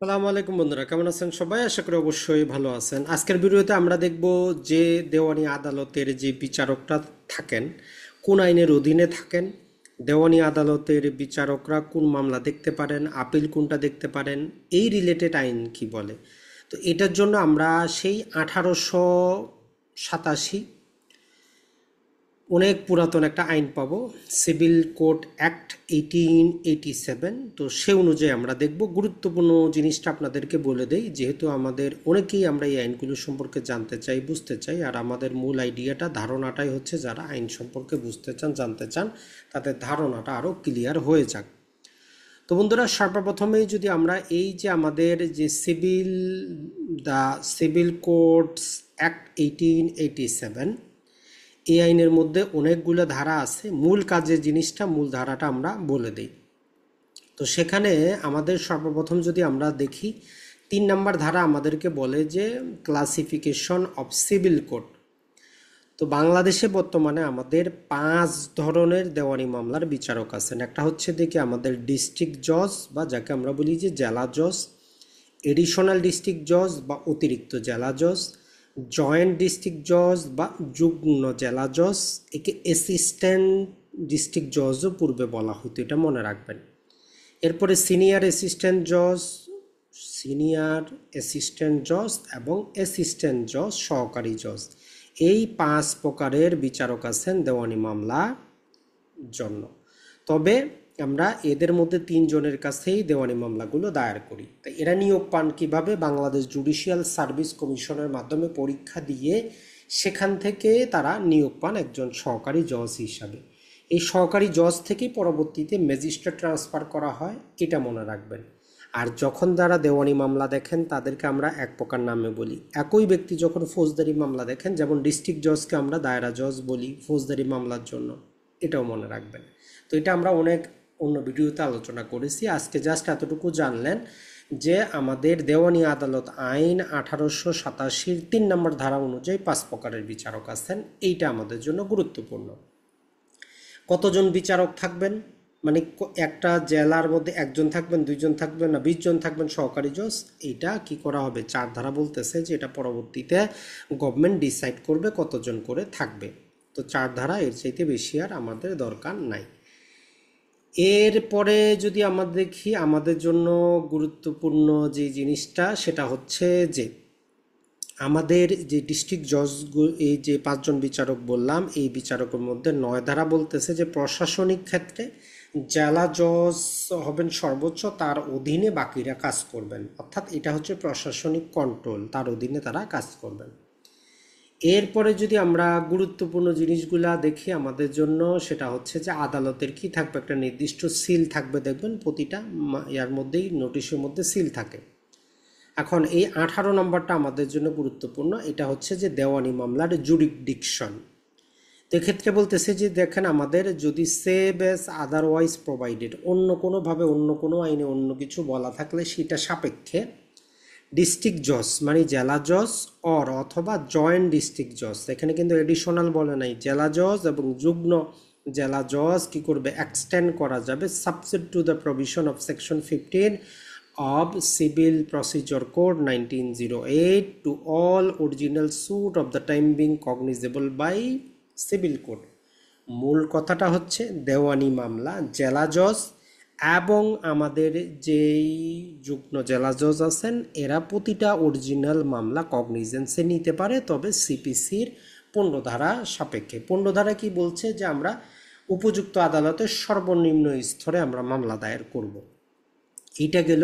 আসসালামু আলাইকুম বন্ধুরা, কেমন আছেন সবাই? আশা করি অবশ্যই ভালো আছেন। আজকের ভিডিওতে আমরা দেখব যে দেওয়ানি আদালতের যে বিচারকরা থাকেন কোন আইনের অধীনে থাকেন, দেওয়ানি আদালতের বিচারকরা কোন মামলা দেখতে পারেন, আপিল কোনটা দেখতে পারেন, এই রিলেটেড আইন কি বলে। তো এটার জন্য আমরা সেই 1887 অনেক পুরাতন একটা আইন পাবো, সিভিল কোড অ্যাক্ট 1887। তো সে অনুযায়ী আমরা দেখব। গুরুত্বপূর্ণ জিনিসটা আপনাদেরকে বলে দেই, যেহেতু আমাদের অনেকেই আমরা এই আইনগুলো সম্পর্কে জানতে চাই, বুঝতে চাই। আর আমাদের মূল আইডিয়াটা, ধারণাটাই হচ্ছে যারা আইন সম্পর্কে বুঝতে চান, জানতে চান, তাদের ধারণাটা আরও ক্লিয়ার হয়ে যাক। তো বন্ধুরা, সর্বপ্রথমেই যদি আমরা এই যে আমাদের যে সিভিল কোডস অ্যাক্ট 1887, এই আইনের মধ্যে অনেকগুলো ধারা আছে। মূল কাজের জিনিসটা, মূল ধারাটা আমরা বলে দিই। তো সেখানে আমাদের সর্বপ্রথম যদি আমরা দেখি, 3 নম্বর ধারা আমাদেরকে বলে যে ক্লাসিফিকেশন অফ সিভিল কোড। তো বাংলাদেশে বর্তমানে আমাদের 5 ধরনের দেওয়ানি মামলার বিচারক আছেন। একটা হচ্ছে দেখি আমাদের ডিস্ট্রিক্ট জজ, বা যাকে আমরা বলি যে জেলা জজ, এডিশনাল ডিস্ট্রিক্ট জজ বা অতিরিক্ত জেলা জজ, জয়েন্ট ডিস্ট্রিক্ট জজ বা যুগ্ম জেলা জজ, একে অ্যাসিস্ট্যান্ট ডিস্ট্রিক্ট জজও পূর্বে বলা হতো, এটা মনে রাখবেন। এরপরে সিনিয়র অ্যাসিস্ট্যান্ট জজ এবং অ্যাসিস্ট্যান্ট জজ, সহকারী জজ। এই 5 প্রকারের বিচারক আছেন দেওয়ানি মামলা জন্য। তবে আমরা এদের মধ্যে 3 জনের কাছেই দেওয়ানি মামলাগুলো দায়ের করি। তাই এরা নিয়োগ পান কিভাবে? বাংলাদেশ জুডিশিয়াল সার্ভিস কমিশনের মাধ্যমে পরীক্ষা দিয়ে সেখান থেকে তারা নিয়োগ পান একজন সহকারী জজ হিসাবে। এই সহকারী জজ থেকেই পরবর্তীতে ম্যাজিস্ট্রেট ট্রান্সফার করা হয়, এটা মনে রাখবেন। আর যখন যারা দেওয়ানি মামলা দেখেন তাদেরকে আমরা এক প্রকার নামে বলি। একই ব্যক্তি যখন ফৌজদারি মামলা দেখেন, যেমন ডিস্ট্রিক্ট জজকে আমরা দায়রা জজ বলি ফৌজদারি মামলার জন্য, এটাও মনে রাখবেন। তো এটা আমরা অনেক অন্য ভিডিওতে আলোচনা করেছি। আজকে জাস্ট এতটুকু জানলেন যে আমাদের দেওয়ানি আদালত আইন 1887 3 নম্বর ধারা অনুযায়ী 5 প্রকারের বিচারক আছেন। এইটা আমাদের জন্য গুরুত্বপূর্ণ। কতজন বিচারক থাকবেন? মানে একটা জেলার মধ্যে 1জন থাকবেন, 2জন থাকবেন, না 20 জন থাকবেন সহকারী জজ? এইটা কি করা হবে? 4 ধারা বলতেছে যে এটা পরবর্তীতে গভর্নমেন্ট ডিসাইড করবে কতজন করে থাকবে। তো 4 ধারা, এর চাইতে বেশি আর আমাদের দরকার নাই। এরপরে যদি আমরা দেখি, আমাদের জন্য গুরুত্বপূর্ণ যে জিনিসটা সেটা হচ্ছে যে আমাদের যে ডিস্ট্রিক্ট জজ, এই যে 5 জন বিচারক বললাম, এই বিচারকের মধ্যে 9 ধারা বলতেছে যে প্রশাসনিক ক্ষেত্রে জেলা জজ হবেন সর্বোচ্চ, তার অধীনে বাকিরা কাজ করবেন। অর্থাৎ এটা হচ্ছে প্রশাসনিক কন্ট্রোল, তার অধীনে তারা কাজ করবেন। এরপরে যদি আমরা গুরুত্বপূর্ণ জিনিসগুলা দেখি আমাদের জন্য, সেটা হচ্ছে যে আদালতের কি থাকবে? একটা নির্দিষ্ট সিল থাকবে, দেখবেন প্রতিটা ইয়ার মধ্যেই, নোটিশের মধ্যে সিল থাকে। এখন এই 18 নম্বরটা আমাদের জন্য গুরুত্বপূর্ণ। এটা হচ্ছে যে দেওয়ানি মামলার জুরিসডিকশন। তো এক্ষেত্রে বলতেছে যে দেখেন, আমাদের যদি সেভ এস আদারওয়াইজ প্রোভাইডেড, অন্য কোনোভাবে, অন্য কোনো আইনে অন্য কিছু বলা থাকলে সেটা সাপেক্ষে ডিস্ট্রিক্ট জজ মানে জেলা জজ অথবা জয়েন্ট ডিস্ট্রিক্ট জজ, এখানে কিন্তু এডিশনাল বলে নাই, জেলা জজ এবং যুগ্ম জেলা জজ কি করবে? এক্সটেন্ড করা যাবে subject to the provision of section 15 of Civil Procedure Code 1908 to all original suit of the time being cognizable by Civil Code। মূল কথাটা হচ্ছে দেওয়ানি মামলা জেলা জজ এবং আমাদের যেই যুগ্ম জেলা জজ আছেন, এরা প্রতিটা অরিজিনাল মামলা কগনিজেন্সে নিতে পারে, তবে সিপিসির 15 ধারা সাপেক্ষে। 15 ধারা কি বলছে? যে আমরা উপযুক্ত আদালতের সর্বনিম্ন স্তরে আমরা মামলা দায়ের করব। এইটা গেল।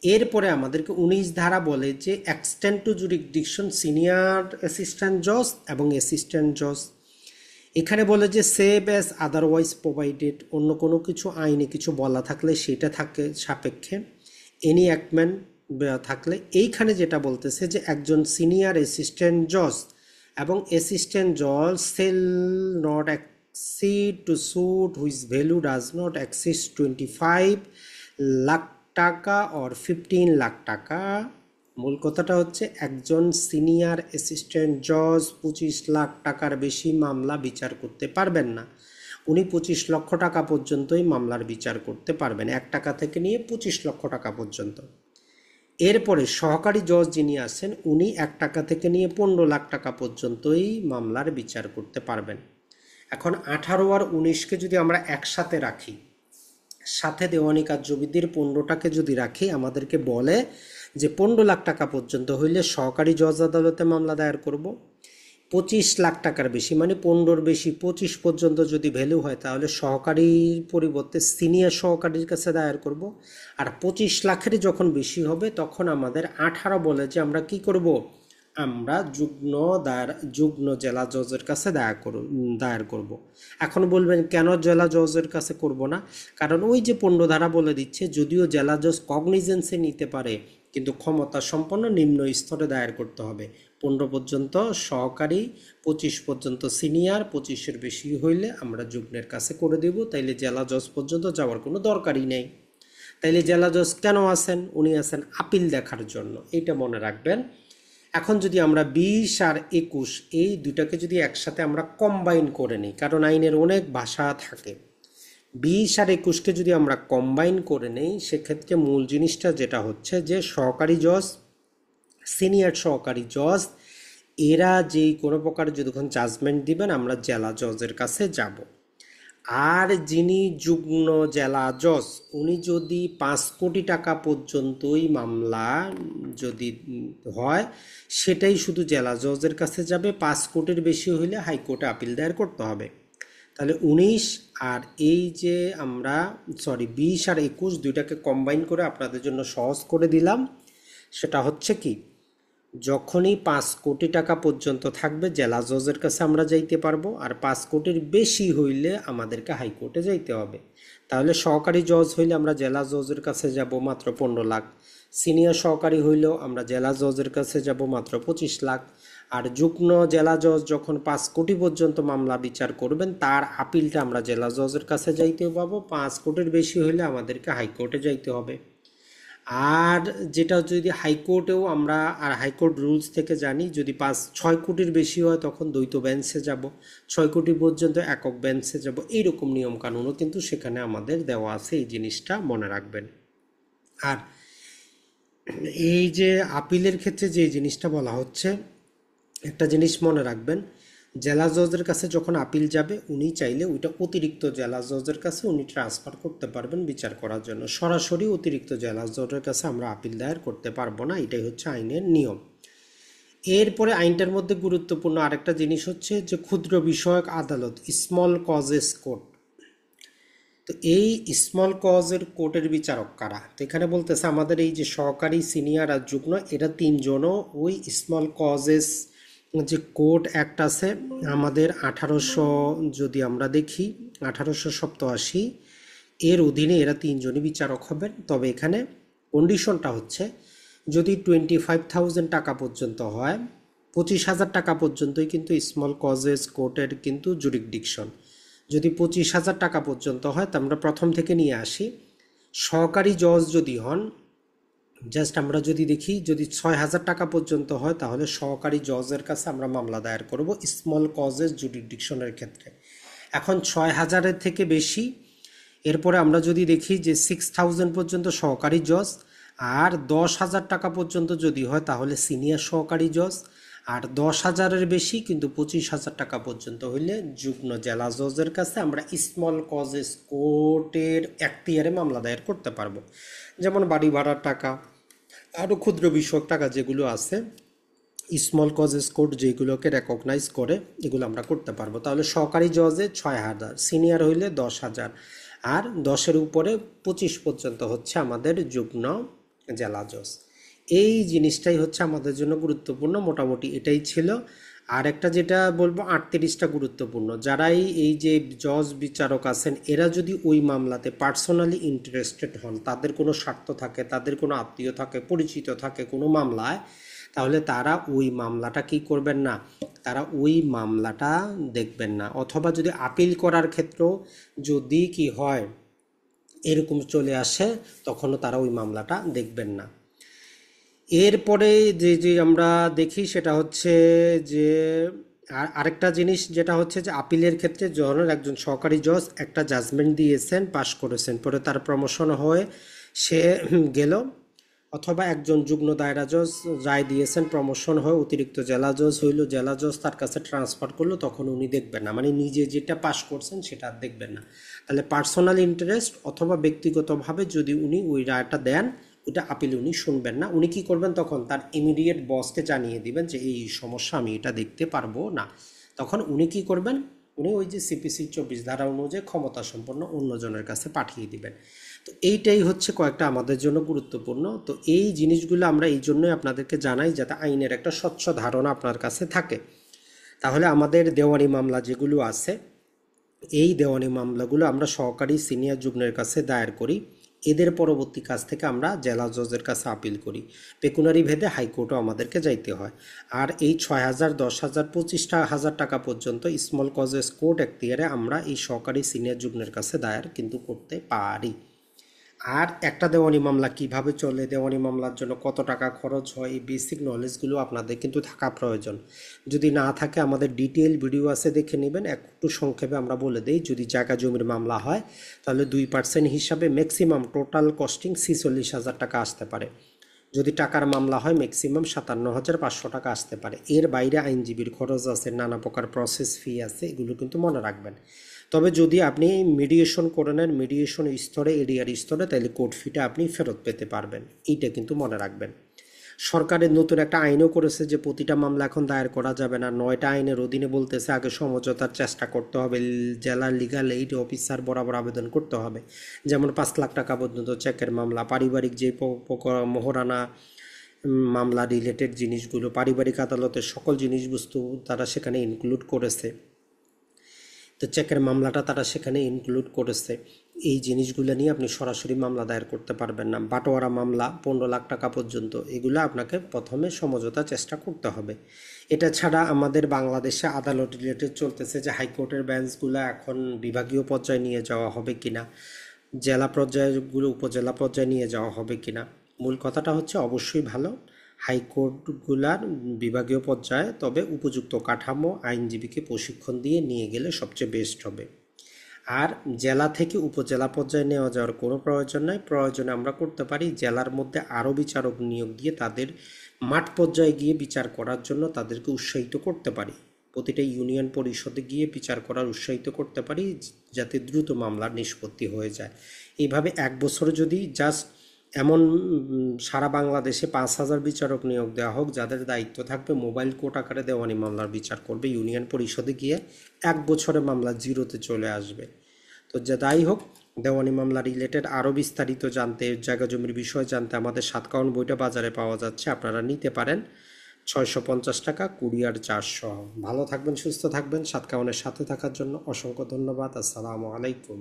এরপরে আমাদেরকে 19 ধারা বলে যে extend two jurisdiction senior assistant জজ এবং অ্যাসিস্ট্যান্ট জজ। এখানে বলে যে সেভ অ্যাজ আদারওয়াইজ প্রোভাইডেড, অন্য কোনো কিছু আইনে কিছু বলা থাকলে সেটা থাকে সাপেক্ষে, এনি অ্যাক্টমেন্ট থাকলে। এইখানে যেটা বলতেছে যে একজন সিনিয়র অ্যাসিস্ট্যান্ট জজ এবং অ্যাসিস্ট্যান্ট জজ shall not exceed to suit which value does not exceed 25 lakh টাকা or 15 লাখ টাকা। মূল কথাটা হচ্ছে একজন সিনিয়র অ্যাসিস্ট্যান্ট জজ 25 লাখ টাকার বেশি মামলা বিচার করতে পারবেন না। উনি 25 লক্ষ টাকা পর্যন্তই মামলার বিচার করতে পারবেন, 1 টাকা থেকে নিয়ে 25 লক্ষ টাকা পর্যন্ত। এরপরে সহকারী জজ যিনি আছেন উনি 1 টাকা থেকে নিয়ে 15 লাখ টাকা পর্যন্তই মামলার বিচার করতে পারবেন। এখন 18 আর 19কে যদি আমরা একসাথে রাখি, সাথে দেওয়ানি কার্যবিধির 15টাকে যদি রাখি, আমাদেরকে বলে যে 15 লাখ টাকা পর্যন্ত হইলে সহকারী জজ আদালতে মামলা দায়ের করব। 25 লাখ টাকার বেশি মানে 15-র বেশি 25 পর্যন্ত যদি ভ্যালু হয় তাহলে সহকারীর পরিবর্তে সিনিয়র সহকারীর কাছে দায়ের করব। আর 25 লাখের যখন বেশি হবে তখন আমাদের 18 বলে যে আমরা কি করব, আমরা যুগ্ম জেলা জজের কাছে দায়ের করব। এখন বলবেন কেন জেলা জজের কাছে করব না? কারণ ওই যে 15 ধারা বলে দিচ্ছে যদিও জেলা জজ কগনিজেন্সে নিতে পারে কিন্তু ক্ষমতা সম্পন্ন নিম্ন স্তরে দায়ের করতে হবে। 15 পর্যন্ত সহকারী, 25 পর্যন্ত সিনিয়র, 25-এর বেশি হইলে আমরা যুগ্মের কাছে করে দেব। তাইলে জেলা জজ পর্যন্ত যাওয়ার কোনো দরকারই নেই। তাইলে জেলা জজ কেন আছেন? উনি আছেন আপিল দেখার জন্য, এইটা মনে রাখবেন। এখন যদি আমরা 20 আর 21 এই দুটাকে যদি একসাথে আমরা কম্বাইন করে নিই, কারণ আইনের অনেক ভাষা থাকে, 20 আর 21কে যদি আমরা কম্বাইন করে নেই সেক্ষেত্রে মূল জিনিসটা যেটা হচ্ছে যে সহকারী জজ, সিনিয়র সহকারী জজ এরা যেই কোনো প্রকার যখন জাজমেন্ট দিবেন আমরা জেলা জজের কাছে যাব। আর যিনি যুগ্ম জেলা জজ উনি যদি 5 কোটি টাকা পর্যন্তই মামলা যদি হয় সেটাই শুধু জেলা জজের কাছে যাবে। 5 কোটির বেশি হইলে হাইকোর্টে আপিল দায়ের করতে হবে। তাহলে 19 আর এই যে আমরা 20 আর 21 দুইটাকে কম্বাইন করে আপনাদের জন্য সহজ করে দিলাম। সেটা হচ্ছে কি, যখনই 5 কোটি টাকা পর্যন্ত থাকবে জেলা জজের কাছে আমরা যাইতে পারবো, আর 5 কোটির বেশি হইলে আমাদেরকে হাইকোর্টে যাইতে হবে। তাহলে সহকারী জজ হইলে আমরা জেলা জজের কাছে যাব মাত্র 15 লাখ, সিনিয়র সহকারী হইলেও আমরা জেলা জজের কাছে যাব মাত্র 25 লাখ। আর যুগ্ম জেলা জজ যখন 5 কোটি পর্যন্ত মামলা বিচার করবেন তার আপিলটা আমরা জেলা জজের কাছে যাইতে পাবো। 5 কোটির বেশি হইলে আমাদেরকে হাইকোর্টে যাইতে হবে। আর যেটা যদি হাইকোর্টেও আমরা আর হাইকোর্ট রুলস থেকে জানি যদি 6 কোটির বেশি হয় তখন দ্বৈত বেঞ্চে যাব, 6 কোটি পর্যন্ত একক বেঞ্চে যাব। এইরকম নিয়মকানুনও কিন্তু সেখানে আমাদের দেওয়া আছে, এই জিনিসটা মনে রাখবেন। আর এই যে আপিলের ক্ষেত্রে যে জিনিসটা বলা হচ্ছে, একটা জিনিস মনে রাখবেন, জেলা জজের কাছে যখন আপিল যাবে উনি চাইলে ওইটা অতিরিক্ত জেলা জজের কাছে উনি ট্রান্সফার করতে পারবেন বিচার করার জন্য। সরাসরি অতিরিক্ত জেলা জজের কাছে আমরা আপিল দায়ের করতে পারবো না, এটাই হচ্ছে আইনের নিয়ম। এরপরে আইনটার মধ্যে গুরুত্বপূর্ণ আরেকটা জিনিস হচ্ছে যে ক্ষুদ্র বিষয়ক আদালত, স্মল কজেস কোর্ট। তো এই স্মল কজের কোর্টের বিচারক কারা? তো এখানে বলতেছে আমাদের এই যে সহকারী, সিনিয়র আর যুগ্ম এরা তিনজনও ওই স্মল কজেস যে কোর্ট অ্যাক্ট আছে আমাদের 1800 যদি আমরা দেখি 1887 এর অধীনে এরা তিনজনই বিচারক হবেন। তবে এখানে কন্ডিশনটা হচ্ছে যদি 25,000 টাকা পর্যন্ত হয়, 25,000 টাকা পর্যন্তই কিন্তু স্মল কজেস কোর্টের কিন্তু জুরিসডিকশন। যদি 25,000 টাকা পর্যন্ত হয় তা আমরা প্রথম থেকে নিয়ে আসি। সহকারী জজ যদি হন, জাস্ট আমরা যদি দেখি যদি 6,000 টাকা পর্যন্ত হয় তাহলে সহকারী জজের কাছে আমরা মামলা দায়ের করব স্মল কজেস জুরিসডিকশনের ক্ষেত্রে। এখন 6,000-এর থেকে বেশি, এরপরে আমরা যদি দেখি যে 6,000 পর্যন্ত সহকারী জজ, আর 10,000 টাকা পর্যন্ত যদি হয় তাহলে সিনিয়র সহকারী জজ, আর 10,000-এর বেশি কিন্তু 25,000 টাকা পর্যন্ত হইলে যুগ্ম জেলা জজের কাছে আমরা স্মল কজেস কোর্টের এখতিয়ারে মামলা দায়ের করতে পারবো। যেমন বাড়ি ভাড়ার টাকা, আরও ক্ষুদ্র বিষয়ক টাকা যেগুলো আছে স্মল কজেস কোর্ট যেগুলোকে রেকগনাইজ করে এগুলো আমরা করতে পারবো। তাহলে সহকারী জজে 6,000, সিনিয়র হইলে 10,000, আর 10-এর উপরে 25 পর্যন্ত হচ্ছে আমাদের যুগ্ম জেলা জজ। এই জিনিসটাই হচ্ছে আমাদের জন্য গুরুত্বপূর্ণ, মোটামুটি এটাই ছিল। আর একটা যেটা বলবো 38টা গুরুত্বপূর্ণ, যারাই এই যে জজ বিচারক আছেন এরা যদি ওই মামলাতে পার্সোনালি ইন্টারেস্টেড হন, তাদের কোনো স্বার্থ থাকে, তাদের কোনো আত্মীয় থাকে, পরিচিত থাকে কোনো মামলায়, তাহলে তারা ওই মামলাটা কি করবেন না, তারা ওই মামলাটা দেখবেন না। অথবা যদি আপিল করার ক্ষেত্রেও যদি কি হয় এরকম চলে আসে তখনও তারা ওই মামলাটা দেখবেন না। এরপরে যে আমরা দেখি সেটা হচ্ছে যে আরেকটা জিনিস যেটা হচ্ছে যে আপিলের ক্ষেত্রে যখন একজন সহকারী জজ একটা জাজমেন্ট দিয়েছেন, পাশ করেছেন, পরে তার প্রমোশন হয়ে সে গেল অথবা একজন যুগ্ম দায়রা জজ রায় দিয়েছেন, প্রমোশন হয়ে অতিরিক্ত জেলা জজ হইল, জেলা জজ তার কাছে ট্রান্সফার করলো, তখন উনি দেখবেন না, মানে নিজে যেটা পাস করছেন সেটা আর দেখবেন না। তাহলে পার্সোনাল ইন্টারেস্ট অথবা ব্যক্তিগতভাবে যদি উনি ওই রায়টা দেন, ওইটা আপিল উনি শুনবেন না। উনি কি করবেন, তখন তার ইমিডিয়েট বসকে জানিয়ে দিবেন যে এই সমস্যা, আমি এটা দেখতে পারবো না। তখন উনি কি করবেন, উনি ওই যে সিপিসি 24 ধারা অনুযায়ী ক্ষমতা সম্পন্ন অন্যজনের কাছে পাঠিয়ে দিবেন। তো এইটাই হচ্ছে কয়েকটা আমাদের জন্য গুরুত্বপূর্ণ। তো এই জিনিসগুলো আমরা এই জন্যই আপনাদেরকে জানাই, যাতে আইনের একটা স্বচ্ছ ধারণা আপনার কাছে থাকে। তাহলে আমাদের দেওয়ানি মামলা যেগুলো আছে, এই দেওয়ানি মামলাগুলো আমরা সহকারী সিনিয়র যুগ্মের কাছে দায়ের করি। এদের পরবর্তী কাজ থেকে আমরা জেলা জজের কাছে আপিল করি। পেকুনারি ভেদে হাইকোর্টও আমাদেরকে যাইতে হয়। আর এই 6,000, 10,000, 25,000 টাকা পর্যন্ত স্মল কজেস কোর্ট এখতিয়ারে আমরা এই সহকারী সিনিয়র যুগ্মের কাছে দায়ের কিন্তু করতে পারি। আর একটা দেওয়ানি মামলা কিভাবে চলে, দেওয়ানি মামলার জন্য কত টাকা খরচ হয়, এই বেসিক নলেজগুলো আপনাদের কিন্তু থাকা প্রয়োজন। যদি না থাকে আমাদের ডিটেইল ভিডিও আছে, দেখে নেবেন। একটু সংক্ষেপে আমরা বলে দেই, যদি জায়গা জমির মামলা হয় তাহলে 2% হিসাবে ম্যাক্সিমাম টোটাল কস্টিং 46,000 টাকা আসতে পারে। যদি টাকার মামলা হয় ম্যাক্সিমাম 57,500 টাকা আসতে পারে। এর বাইরে আইনজীবীর খরচ আছে, নানা প্রকার প্রসেস ফি আছে, এগুলো কিন্তু মনে রাখবেন। তবে যদি আপনি মিডিয়েশন করে নেন, মিডিয়েশন স্তরে, এরিয়ার স্তরে, তাহলে কোর্ট ফিটা আপনি ফেরত পেতে পারবেন। এইটা কিন্তু মনে রাখবেন। সরকারের নতুন একটা আইনও করেছে যে প্রতিটা মামলা এখন দায়ের করা যাবে না। 9টা আইনের অধীনে বলতেছে আগে সমঝোতার চেষ্টা করতে হবে, জেলার লিগাল এইড অফিসার বরাবর আবেদন করতে হবে। যেমন 5 লাখ টাকা পর্যন্ত চেকের মামলা, পারিবারিক যে মোহরানা মামলা রিলেটেড জিনিসগুলো, পারিবারিক আদালতের সকল জিনিসবস্তু তারা সেখানে ইনক্লুড করেছে। তো চেকের মামলাটা তারা সেখানে ইনক্লুড করেছে। এই জিনিসগুলো নিয়ে আপনি সরাসরি মামলা দায়ের করতে পারবেন না। বাটোয়ারা মামলা 15 লাখ টাকা পর্যন্ত, এগুলো আপনাকে প্রথমে সমঝোতা চেষ্টা করতে হবে। এটা ছাড়া আমাদের বাংলাদেশে আদালত রিলেটেড চলতেছে যে হাইকোর্টের বেঞ্চগুলো এখন বিভাগীয় পর্যায়ে নিয়ে যাওয়া হবে কিনা, জেলা পর্যায়গুলো উপজেলা পর্যায়ে নিয়ে যাওয়া হবে কিনা। মূল কথাটা হচ্ছে অবশ্যই ভালো হাইকোর্টগুলার বিভাগীয় পর্যায়ে, তবে উপযুক্ত কাঠামো আইনজীবীকে প্রশিক্ষণ দিয়ে নিয়ে গেলে সবচেয়ে বেস্ট হবে। আর জেলা থেকে উপজেলা পর্যায়ে নেওয়া যাওয়ার কোনো প্রয়োজন নাই। প্রয়োজনে আমরা করতে পারি জেলার মধ্যে আরও বিচারক নিয়োগ দিয়ে তাদের মাঠ পর্যায়ে গিয়ে বিচার করার জন্য তাদেরকে উৎসাহিত করতে পারি। প্রতিটা ইউনিয়ন পরিষদে গিয়ে বিচার করার উৎসাহিত করতে পারি, যাতে দ্রুত মামলার নিষ্পত্তি হয়ে যায়। এইভাবে 1 বছর যদি জাস্ট এমন সারা বাংলাদেশে 5,000 বিচারক নিয়োগ দেওয়া হোক, যাদের দায়িত্ব থাকবে মোবাইল কোর্ট আকারে দেওয়ানি মামলার বিচার করবে, ইউনিয়ন পরিষদে গিয়ে 1 বছরে মামলা জিরোতে চলে আসবে। তো যাই হোক, দেওয়ানি মামলা রিলেটেড আরও বিস্তারিত জানতে, জায়গা জমির বিষয় জানতে আমাদের 7 কাউন বইটা বাজারে পাওয়া যাচ্ছে, আপনারা নিতে পারেন। 650 টাকা, কুরিয়ার চার্জ সহ। ভালো থাকবেন, সুস্থ থাকবেন। 7 কাউনের সাথে থাকার জন্য অসংখ্য ধন্যবাদ। আসসালামু আলাইকুম।